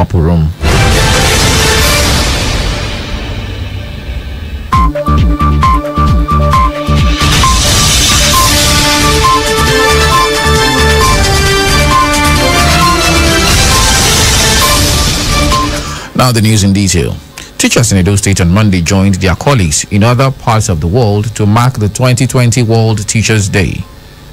upper room. Now the news in detail. Teachers in Edo State on Monday joined their colleagues in other parts of the world to mark the 2020 World Teachers' Day.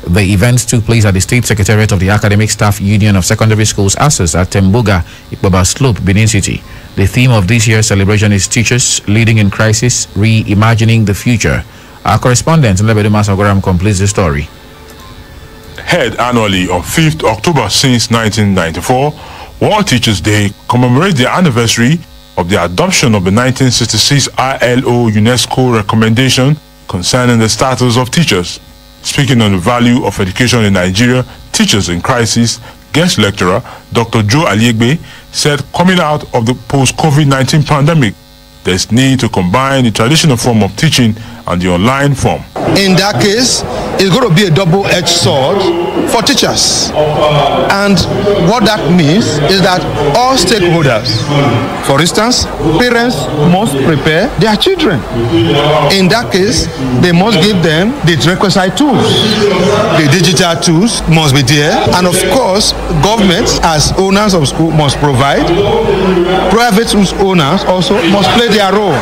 The event took place at the State Secretariat of the Academic Staff Union of Secondary Schools, ASUS, at Temboga, Ikbaba Slope, Benin City. The theme of this year's celebration is Teachers Leading in Crisis, Reimagining the Future. Our correspondent, Nlebedu Masagoram, completes the story. Held annually on 5th October since 1994, World Teachers' Day commemorates the anniversary of the adoption of the 1966 ILO UNESCO recommendation concerning the status of teachers. Speaking on the value of education in Nigeria, Teachers in Crisis, guest lecturer Dr. Joe Aliegbe said coming out of the post-COVID-19 pandemic, there's need to combine the traditional form of teaching and the online form. In that case, it's going to be a double-edged sword for teachers. And what that means is that all stakeholders, for instance, parents must prepare their children. In that case, they must give them the requisite tools. The digital tools must be there. And of course, governments as owners of school must provide. Private schools owners also must play their role.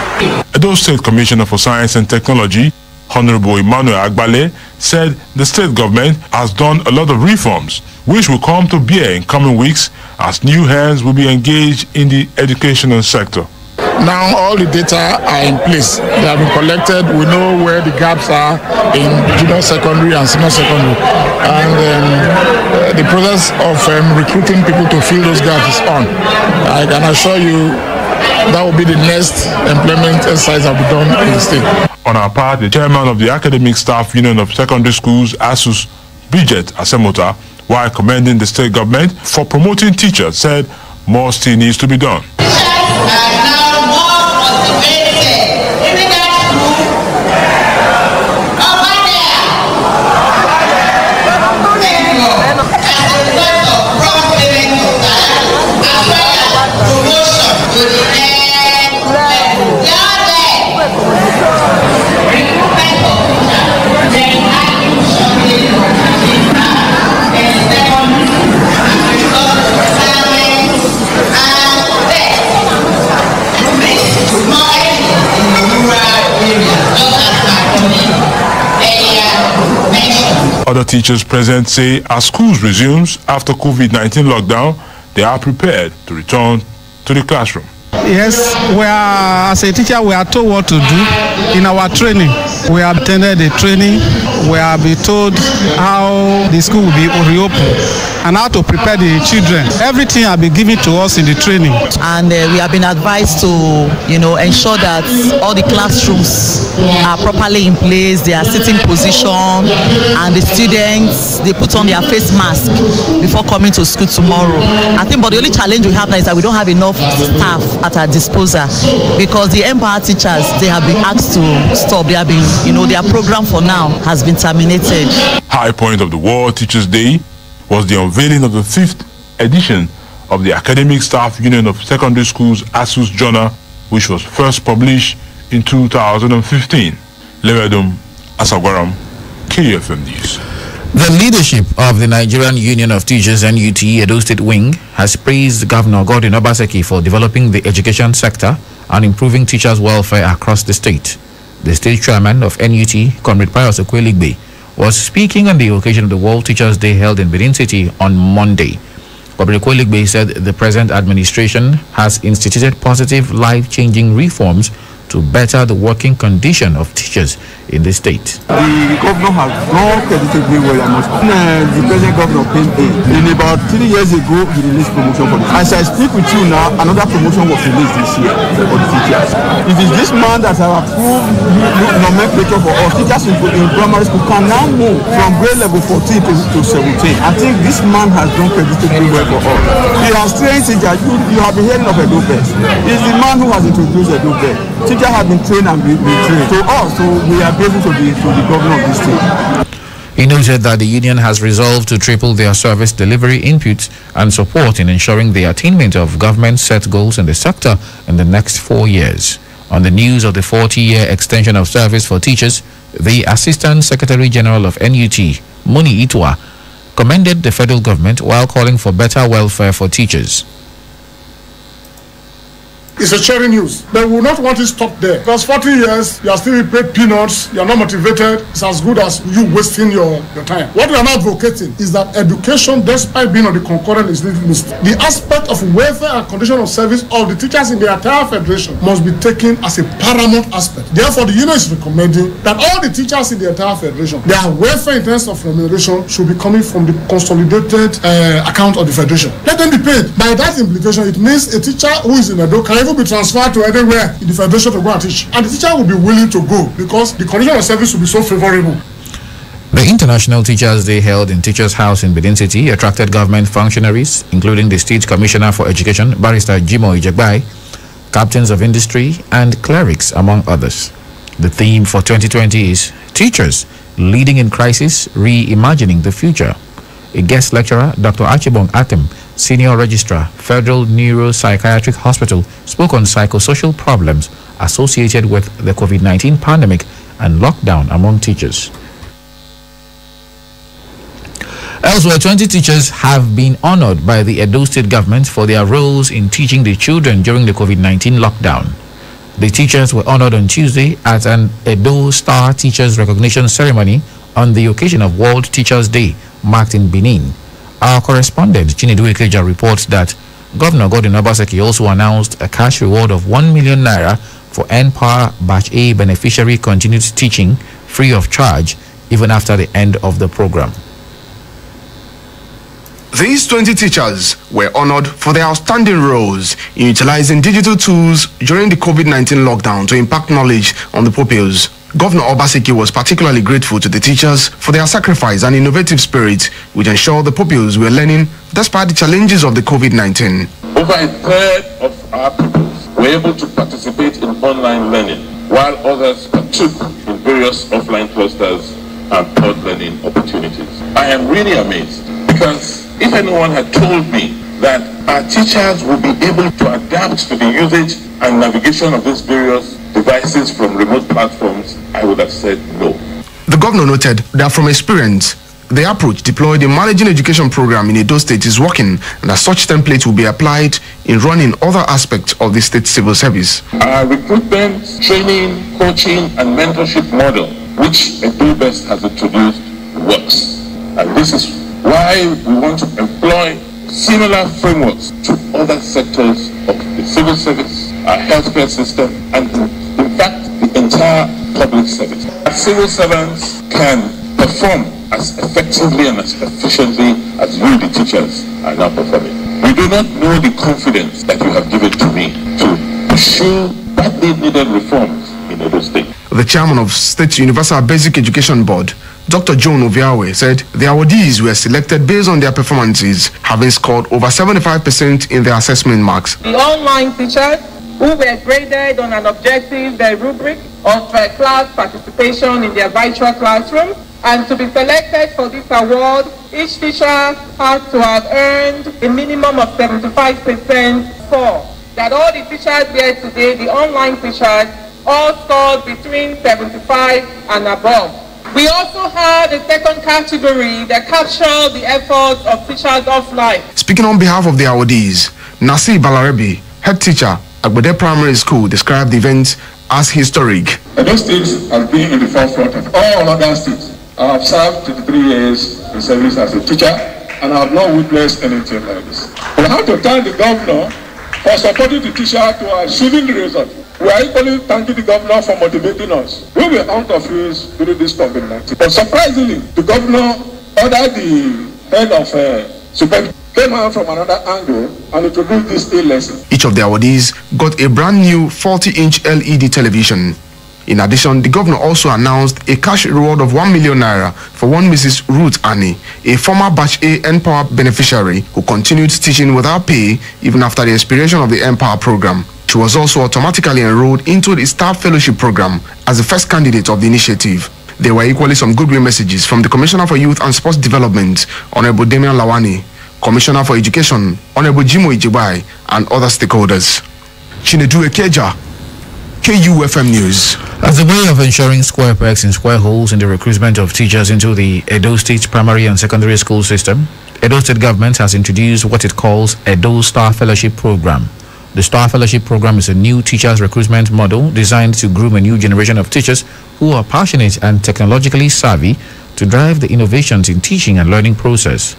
Edo State Commissioner for Science and Technology, Honorable Emmanuel Agbale, said the state government has done a lot of reforms, which will come to bear in coming weeks as new hands will be engaged in the educational sector. Now all the data are in place. They have been collected. We know where the gaps are in junior secondary and senior secondary. And the process of recruiting people to fill those gaps is on. I can assure you that will be the next employment exercise that will be done in the state. On our part, the chairman of the Academic Staff Union of Secondary Schools, ASUS, Bridget Asemota, while commending the state government for promoting teachers, said more still needs to be done. Other teachers present say as schools resumes after COVID-19 lockdown, they are prepared to return to the classroom. Yes, as a teacher, we are told what to do in our training. We have attended the training. We have been told how the school will be reopened and how to prepare the children. Everything has been given to us in the training. And we have been advised to, ensure that all the classrooms are properly in place, they are sitting position, and the students, they put on their face mask before coming to school tomorrow. I think, but the only challenge we have now is that we don't have enough staff at our disposal because the Empower teachers, they have been asked to stop. They have been, their program for now has been terminated. High point of the World Teachers' Day was the unveiling of the 5th edition of the Academic Staff Union of Secondary Schools ASUS Journal, which was first published in 2015. Levedum Asagwaram, KFM News. The leadership of the Nigerian Union of Teachers NUT Edo State Wing has praised Governor Godwin Obaseki for developing the education sector and improving teachers' welfare across the state. The state chairman of NUT, Comrade Pius Okweligbe, was speaking on the occasion of the World Teachers' Day held in Benin City on Monday. Comrade Okweligbe said the present administration has instituted positive, life-changing reforms to better the working condition of teachers in the state. The governor has done creditably well, I must say. The present governor came in about 3 years ago, he released promotion for the teachers. As I speak with you now, another promotion was released this year for the teachers. It is this man that has approved nomenclature for us. Teachers in primary school can now move from grade level 14 to 17. I think this man has done creditably well for us. He has trained teachers. You have been hearing of Edo Best. He's the man who has introduced Edo Best. Teachers have been trained and been trained. To us, so we are grateful to the governor of this state. He noted that the union has resolved to triple their service delivery inputs and support in ensuring the attainment of government set goals in the sector in the next 4 years. On the news of the 40-year extension of service for teachers, the Assistant Secretary General of NUT, Muni Itwa, commended the federal government while calling for better welfare for teachers. It's a cheering news. They will not want to stop there. Because 40 years, you are still paid peanuts, you are not motivated. It's as good as you wasting your time. What we are now advocating is that education, despite being on the concurrent list, the aspect of welfare and condition of service of the teachers in the entire federation must be taken as a paramount aspect. Therefore, the union is recommending that all the teachers in the entire federation, their welfare in terms of remuneration should be coming from the consolidated account of the federation. Let them be paid. By that implication, it means a teacher who is in Edo can even be transferred to anywhere in the federation to go and teach, and the teacher will be willing to go because the condition of service will be so favorable. The International Teachers' Day held in Teachers' House in Benin City attracted government functionaries, including the State Commissioner for Education, Barrister Jimo Ijegbai, captains of industry, and clerics, among others. The theme for 2020 is Teachers Leading in Crisis, Reimagining the Future. A guest lecturer, Dr. Achibong Atem, Senior Registrar, Federal Neuropsychiatric Hospital, spoke on psychosocial problems associated with the COVID-19 pandemic and lockdown among teachers. Elsewhere, 20 teachers have been honored by the Edo State government for their roles in teaching the children during the COVID-19 lockdown. The teachers were honored on Tuesday at an Edo Star Teachers Recognition Ceremony on the occasion of World Teachers' Day, marked in Benin. Our correspondent, Chinedu Ikeja, reports that Governor Godwin Obaseki also announced a cash reward of 1 million naira for NPower Batch A beneficiary continued teaching free of charge even after the end of the program. These 20 teachers were honored for their outstanding roles in utilizing digital tools during the COVID-19 lockdown to impact knowledge on the pupils. Governor Obaseki was particularly grateful to the teachers for their sacrifice and innovative spirit, which ensured the pupils were learning despite the challenges of the COVID-19. Over a third of our pupils were able to participate in online learning, while others partook in various offline clusters and pod learning opportunities. I am really amazed because if anyone had told me that our teachers would be able to adapt to the usage and navigation of these various devices from remote platforms, I would have said no. The governor noted that from experience, the approach deployed in managing education program in Edo State is working, and that such templates will be applied in running other aspects of the state civil service. Our recruitment, training, coaching, and mentorship model, which Edo Best has introduced, works. And this is why we want to employ similar frameworks to other sectors of the civil service, our healthcare system, and in fact, the entire public service. Our civil servants can perform as effectively and as efficiently as you, the teachers, are now performing. We do not know the confidence that you have given to me to pursue badly needed reforms in Edo State. The chairman of State Universal Basic Education Board, Dr. John Oviawe, said the awardees were selected based on their performances, having scored over 75% in their assessment marks. The online teachers who were graded on an objective rubric of class participation in their virtual classroom, and to be selected for this award, each teacher has to have earned a minimum of 75% score. That all the teachers here today, the online teachers, all scored between 75 and above. We also had a second category that captured the efforts of teachers offline. Speaking on behalf of the awardees, Nasir Balarebi, head teacher at Agbede Primary School, described the event as historic. Edo State has been in the forefront of all other states. I have served 23 years in service as a teacher, and I have not witnessed anything like this. We have to thank the governor for supporting the teacher to achieving the result. We are equally thanking the governor for motivating us. We were out of use during this COVID-19. But surprisingly, the governor ordered the head of superintendent came out from another angle and introduced this e-lesson. Each of the awardees got a brand new 40-inch LED television. In addition, the governor also announced a cash reward of 1 million naira for one Mrs. Ruth Annie, a former Batch A NPower beneficiary who continued teaching without pay even after the expiration of the NPower program. She was also automatically enrolled into the Staff Fellowship program as the first candidate of the initiative. There were equally some goodwill messages from the Commissioner for Youth and Sports Development, Honorable Damian Lawani, Commissioner for Education, Honorable Jimo Ijibai, and other stakeholders. Chinedu Ekeja, KUFM News. As a way of ensuring square pegs and square holes in the recruitment of teachers into the Edo State primary and secondary school system, Edo State government has introduced what it calls Edo Star Fellowship Program. The Star Fellowship Program is a new teachers recruitment model designed to groom a new generation of teachers who are passionate and technologically savvy to drive the innovations in teaching and learning process.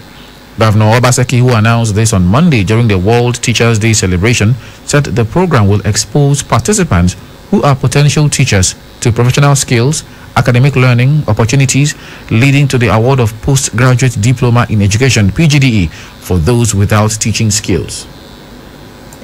Governor Obaseki, who announced this on Monday during the World Teachers' Day celebration, said the program will expose participants who are potential teachers to professional skills, academic learning opportunities, leading to the award of postgraduate diploma in education (PGDE) for those without teaching skills.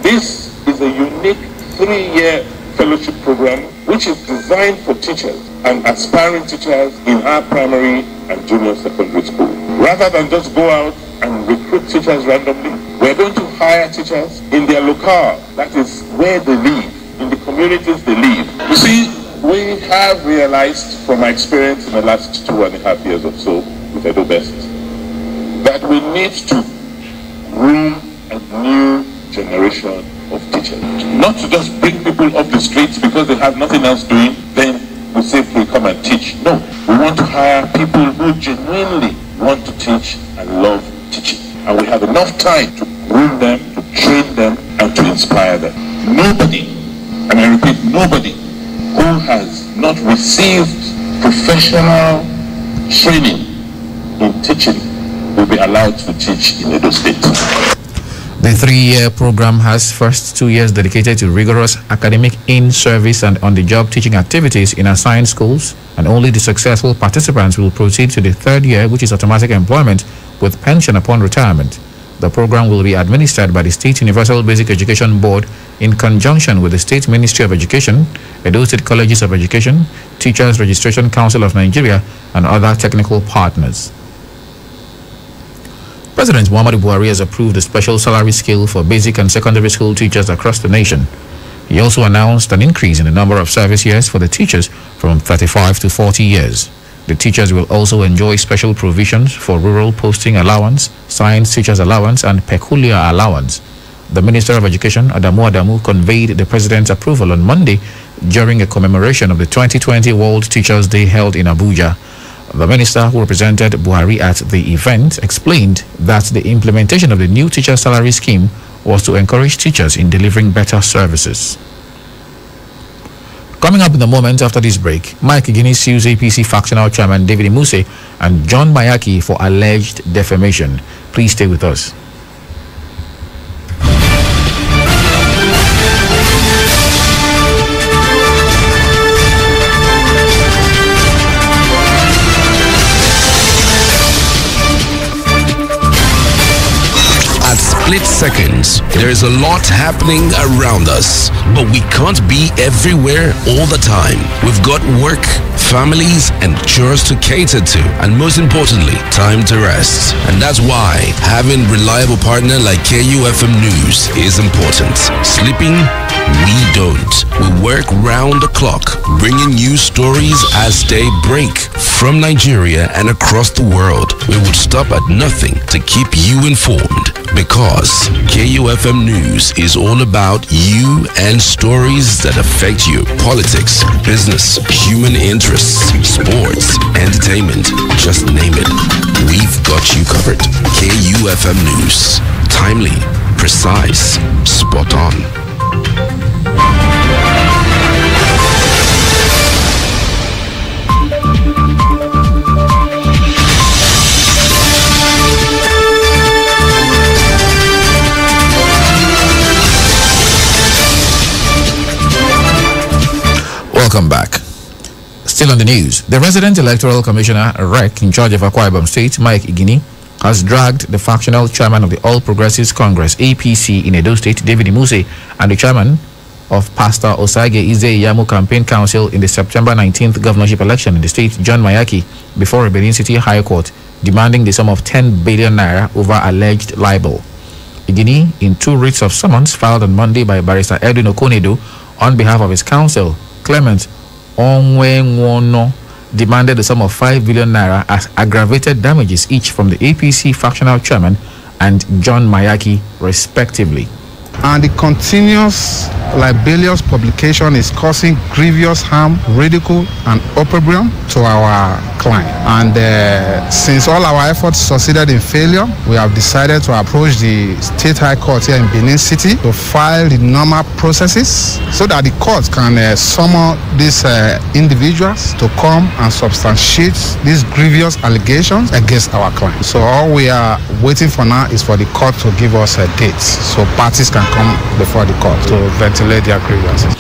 This is a unique 3-year fellowship program which is designed for teachers and aspiring teachers in our primary and junior secondary school. Rather than just go out and recruit teachers randomly, we're going to hire teachers in their locale, that is where they live, in the communities they live. You see, we have realized from my experience in the last 2.5 years or so with Edo Best that we need to groom a new generation of teachers. Not to just bring people off the streets because they have nothing else doing, then we say, okay, come and teach. No, we want to hire people who genuinely want to teach and love teaching. And we have enough time to groom them, to train them, and to inspire them. Nobody, and I repeat, nobody who has not received professional training in teaching will be allowed to teach in Edo State. The 3-year program has first 2 years dedicated to rigorous academic in-service and on-the-job teaching activities in assigned schools, and only the successful participants will proceed to the 3rd year, which is automatic employment with pension upon retirement. The program will be administered by the State Universal Basic Education Board in conjunction with the State Ministry of Education, Edo State Colleges of Education, Teachers Registration Council of Nigeria, and other technical partners. President Muhammadu Buhari has approved a special salary scale for basic and secondary school teachers across the nation. He also announced an increase in the number of service years for the teachers from 35 to 40 years. The teachers will also enjoy special provisions for rural posting allowance, science teachers allowance, and peculiar allowance. The Minister of Education, Adamu, conveyed the President's approval on Monday during a commemoration of the 2020 World Teachers' Day held in Abuja. The minister who represented Buhari at the event explained that the implementation of the new teacher salary scheme was to encourage teachers in delivering better services. Coming up in a moment after this break, Mike Igini sues APC factional chairman David Imuse and John Mayaki for alleged defamation. Please stay with us. Split seconds. There is a lot happening around us, but we can't be everywhere all the time. We've got work, families, and chores to cater to, and most importantly, time to rest. And that's why having reliable partner like KUFM News is important. Sleeping? We don't. We work round the clock, bringing you stories as they break from Nigeria and across the world. We would stop at nothing to keep you informed, because KUFM News is all about you and stories that affect you. Politics, business, human interests, sports, entertainment, just name it. We've got you covered. KUFM News. Timely, precise, spot on. Welcome back. Still on the news, the resident electoral commissioner REC in charge of Akwa Ibom State, Mike Igini, has dragged the factional chairman of the All Progressives Congress (APC) in Edo State, David Imuse, and the chairman of Pastor Osage Ize-Iyamu Campaign Council in the September 19th governorship election in the state, John Mayaki, before a Benin City High Court, demanding the sum of 10 billion naira over alleged libel. Igini, in 2 writs of summons filed on Monday by Barrister Edwin Okonedo on behalf of his counsel, Clement Onwenwono, demanded a sum of 5 billion naira as aggravated damages each from the APC factional chairman and John Mayaki, respectively. And the continuous libelous publication is causing grievous harm, ridicule, and opprobrium to our client. And since all our efforts succeeded in failure, we have decided to approach the State High Court here in Benin City to file the normal processes so that the court can summon these individuals to come and substantiate these grievous allegations against our client. So all we are waiting for now is for the court to give us a date so parties can come before the court to ventilate their grievances.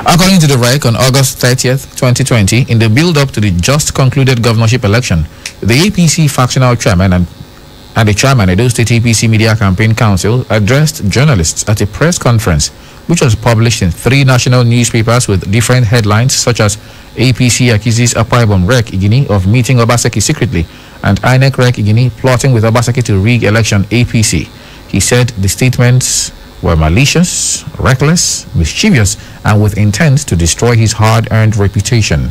According to the REC, on August 30th, 2020, in the build-up to the just concluded governorship election, the APC factional chairman and the chairman of the State APC Media Campaign Council addressed journalists at a press conference, which was published in 3 national newspapers with different headlines, such as APC accuses Akwa Ibom REC Igini of meeting Obaseki secretly, and INEC REC Igini plotting with Obaseki to rig election APC. He said the statements were malicious, reckless, mischievous, and with intent to destroy his hard-earned reputation.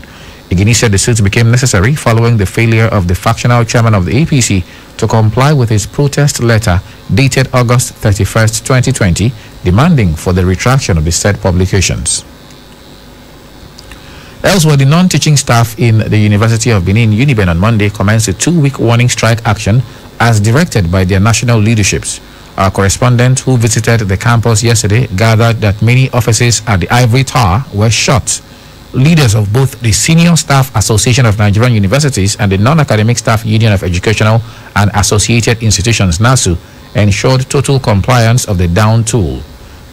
Igini said the suit became necessary following the failure of the factional chairman of the APC to comply with his protest letter dated August 31st, 2020, demanding for the retraction of the said publications. Elsewhere, the non-teaching staff in the University of Benin, UNIBEN, on Monday commenced a 2-week warning strike action as directed by their national leaderships. Our correspondent who visited the campus yesterday gathered that many offices at the Ivory Tower were shut. Leaders of both the Senior Staff Association of Nigerian Universities and the Non-Academic Staff Union of Educational and Associated Institutions, NASU, ensured total compliance of the down tool.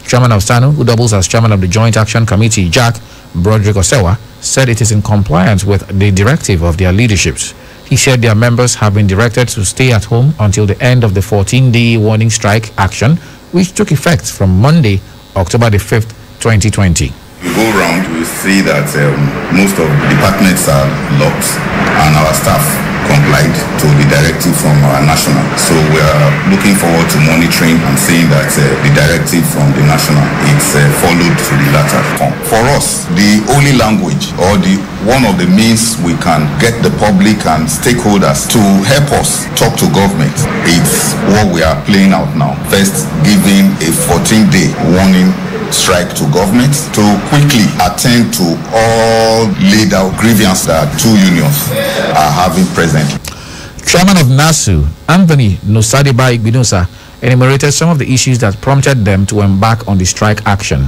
Chairman of SANU, who doubles as chairman of the Joint Action Committee, Jack Broderick Osewa, said it is in compliance with the directive of their leaderships. He said their members have been directed to stay at home until the end of the 14-day warning strike action, which took effect from Monday, October the 5th, 2020. We go around, we see that most of the departments are locked and our staff complied to the directive from our national. So we are looking forward to monitoring and seeing that the directive from the national is followed to the latter form. For us, the only language or one of the means we can get the public and stakeholders to help us talk to government, it's what we are playing out now. First, giving a 14-day warning strike to government to quickly attend to all laid out grievances that 2 unions are having presently. Chairman of NASU, Anthony Nosadiba Igbinosa, enumerated some of the issues that prompted them to embark on the strike action.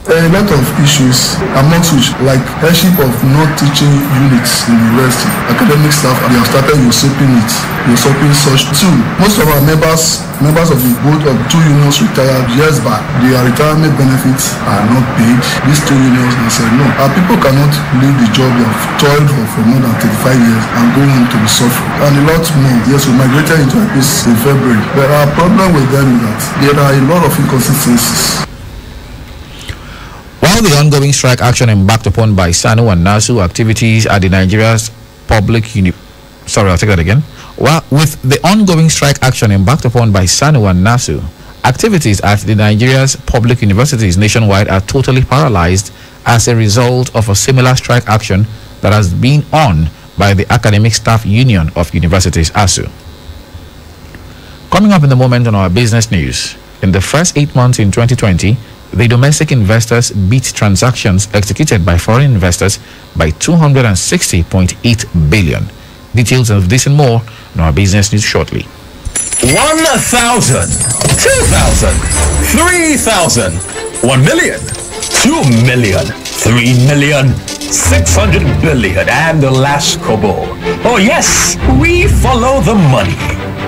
A lot of issues, amongst which, like headship of non-teaching units in the university, academic staff, they have started usurping such too. Most of our members of the board of 2 unions retired years back. Their retirement benefits are not paid. These 2 unions, they said no. Our people cannot leave the job they have toiled for more than 35 years and go home to be suffering. And a lot more. Yes, we migrated into a peace in February. But our problem with them is that there are a lot of inconsistencies. While the ongoing strike action embarked upon by SANU and NASU, activities at the Nigeria's public with the ongoing strike action embarked upon by SANU and NASU, activities at the Nigeria's public universities nationwide are totally paralyzed as a result of a similar strike action that has been on by the Academic Staff Union of Universities, ASU. Coming up in the moment on our business news, in the first 8 months in 2020, the domestic investors beat transactions executed by foreign investors by 260.8 billion. Details of this and more in our business news shortly. 1,000, 2,000, 3,000, 1 million, 2 million, 3 million, 600 billion, and the last kobo. Oh yes, we follow the money.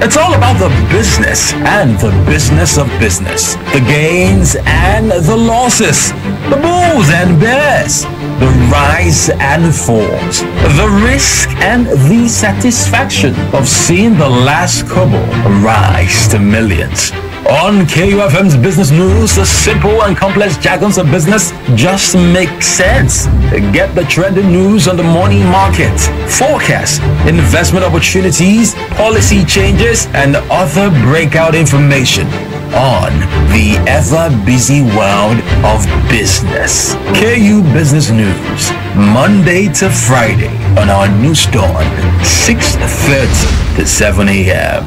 It's all about the business and the business of business. The gains and the losses. The bulls and bears. The rise and falls. The risk and the satisfaction of seeing the last kobo rise to millions. On KUFM's Business News, the simple and complex jargons of business just make sense. Get the trending news on the morning market, forecast, investment opportunities, policy changes, and other breakout information on the ever-busy world of business. KU Business News, Monday to Friday, on our news dawn, 6:30 to 7 a.m.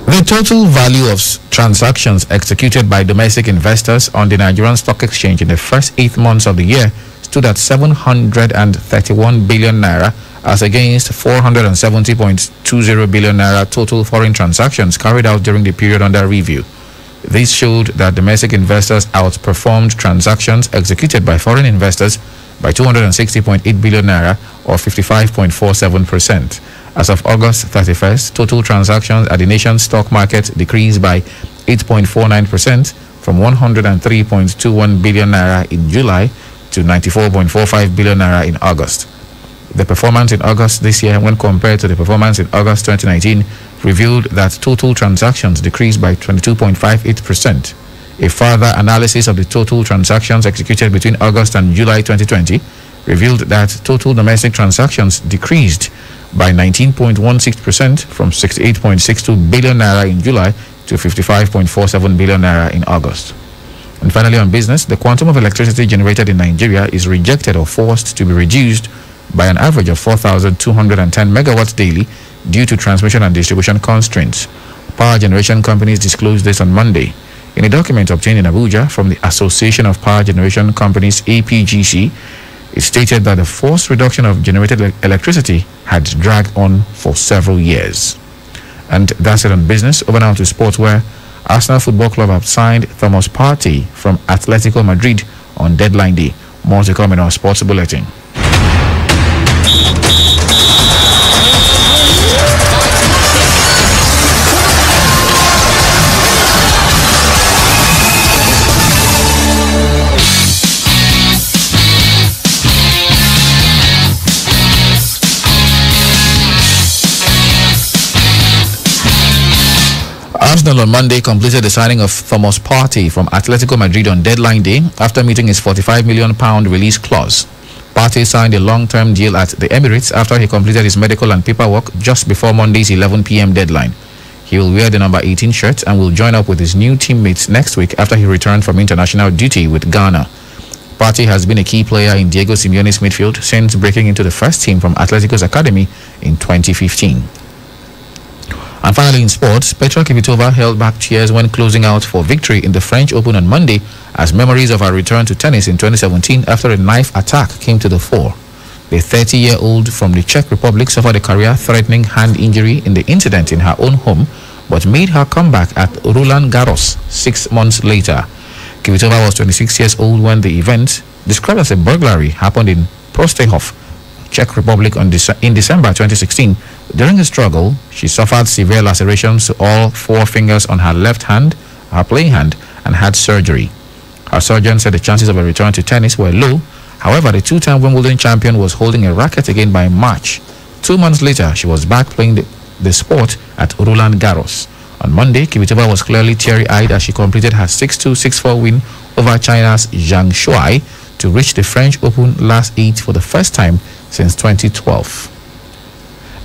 The total value of transactions executed by domestic investors on the Nigerian Stock Exchange in the first 8 months of the year stood at 731 billion naira as against 470.20 billion naira total foreign transactions carried out during the period under review. This showed that domestic investors outperformed transactions executed by foreign investors by 260.8 billion naira or 55.47%. As of August 31st, total transactions at the nation's stock market decreased by 8.49% from 103.21 billion naira in July to 94.45 billion naira in August. The performance in August this year, when compared to the performance in August 2019, revealed that total transactions decreased by 22.58%. A further analysis of the total transactions executed between August and July 2020 revealed that total domestic transactions decreased by 19.16% from 68.62 billion naira in July to 55.47 billion naira in August. And finally, on business, the quantum of electricity generated in Nigeria is rejected or forced to be reduced by an average of 4,210 megawatts daily due to transmission and distribution constraints. Power generation companies disclosed this on Monday. In a document obtained in Abuja from the Association of Power Generation Companies, APGC, it stated that the forced reduction of generated electricity had dragged on for several years. And that's it on business. Over now to sports, where Arsenal Football Club have signed Thomas Partey from Atletico Madrid on deadline day. More to come in our sports bulletin. Arsenal on Monday completed the signing of Thomas Partey from Atletico Madrid on deadline day after meeting his £45 million release clause. Partey signed a long-term deal at the Emirates after he completed his medical and paperwork just before Monday's 11 p.m. deadline. He will wear the number 18 shirt and will join up with his new teammates next week after he returned from international duty with Ghana. Partey has been a key player in Diego Simeone's midfield since breaking into the first team from Atletico's academy in 2015. And finally in sports, Petra Kvitova held back tears when closing out for victory in the French Open on Monday as memories of her return to tennis in 2017 after a knife attack came to the fore. The 30-year-old from the Czech Republic suffered a career-threatening hand injury in the incident in her own home, but made her comeback at Roland Garros 6 months later. Kvitova was 26 years old when the event, described as a burglary, happened in Prostějov, Czech Republic in December 2016. During a struggle, she suffered severe lacerations to all 4 fingers on her left hand, her playing hand, and had surgery. Her surgeon said the chances of a return to tennis were low. However, the 2-time Wimbledon champion was holding a racket again by March. 2 months later, she was back playing the sport at Roland Garros. On Monday, Kvitova was clearly teary-eyed as she completed her 6-2, 6-4 win over China's Zhang Shuai to reach the French Open last 8 for the first time since 2012.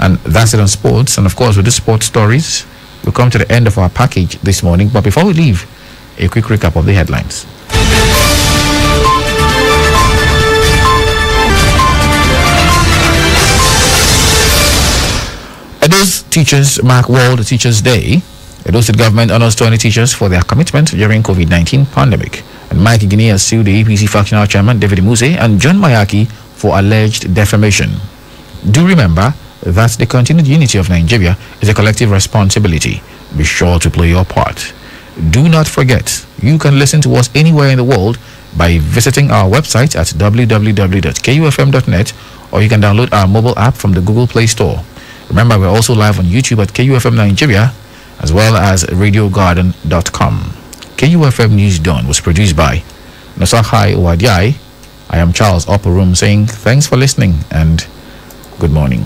And that's it on sports. And of course, with the sports stories, we'll come to the end of our package this morning. But before we leave, a quick recap of the headlines. Edo's teachers mark World Teachers Day. Edo State government honors 20 teachers for their commitment during COVID-19 pandemic. And Mike Guinea has sued the APC factional chairman David Muse and John Mayaki for alleged defamation. Do remember that the continued unity of Nigeria is a collective responsibility. Be sure to play your part. Do not forget, you can listen to us anywhere in the world by visiting our website at www.kufm.net, or you can download our mobile app from the Google Play Store. Remember, we're also live on YouTube at KUFM Nigeria, as well as radiogarden.com. KUFM News Dawn was produced by Nasahai Wadiai. I am Charles Oporum saying thanks for listening and good morning.